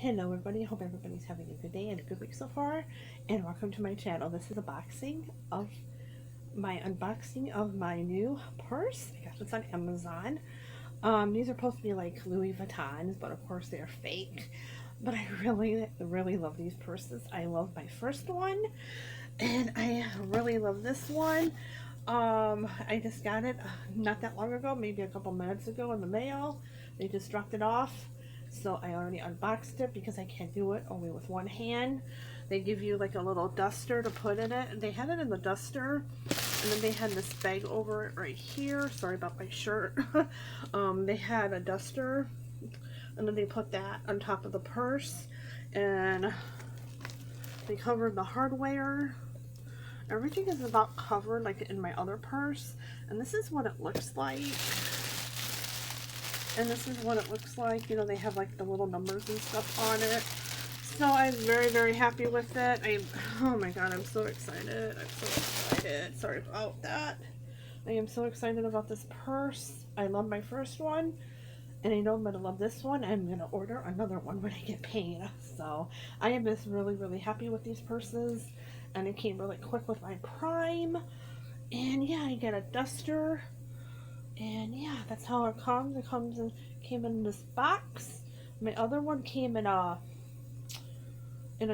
Hello everybody, I hope everybody's having a good day and a good week so far, and welcome to my channel. This is my unboxing of my new purse. I got this on Amazon. These are supposed to be like Louis Vuittons, but of course they're fake. But I really love these purses. I love my first one, and I really love this one. I just got it not that long ago, maybe a couple minutes ago in the mail. They just dropped it off. So I already unboxed it because I can't do it only with one hand. They give you like a little duster to put in it. And they had it in the duster. And then they had this bag over it right here. Sorry about my shirt. They had a duster. And then they put that on top of the purse. And they covered the hardware. Everything is about covered like in my other purse. And this is what it looks like. And this is what it looks like. You know, they have like the little numbers and stuff on it. So I'm very happy with it. Oh my god, I'm so excited. I'm so excited. Sorry about that. I am so excited about this purse. I love my first one. And I know I'm going to love this one. I'm going to order another one when I get paid. So I am just really happy with these purses. And it came really quick with my Prime. And yeah, I get a duster. And yeah, that's how it comes. Came in this box. My other one came in a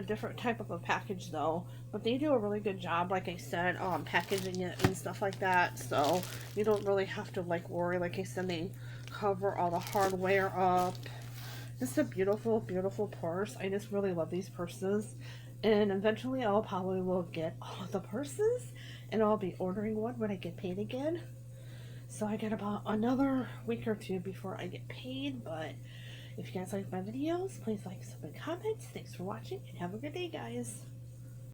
different type of a package though. But they do a really good job, like I said, packaging it and stuff like that. So you don't really have to like worry. Like I said, they cover all the hardware up. It's a beautiful purse. I just really love these purses. And eventually I'll probably will get all of the purses. And I'll be ordering one when I get paid again. So I got about another week or two before I get paid, but if you guys like my videos, please like, sub, and comment. Thanks for watching, and have a good day, guys.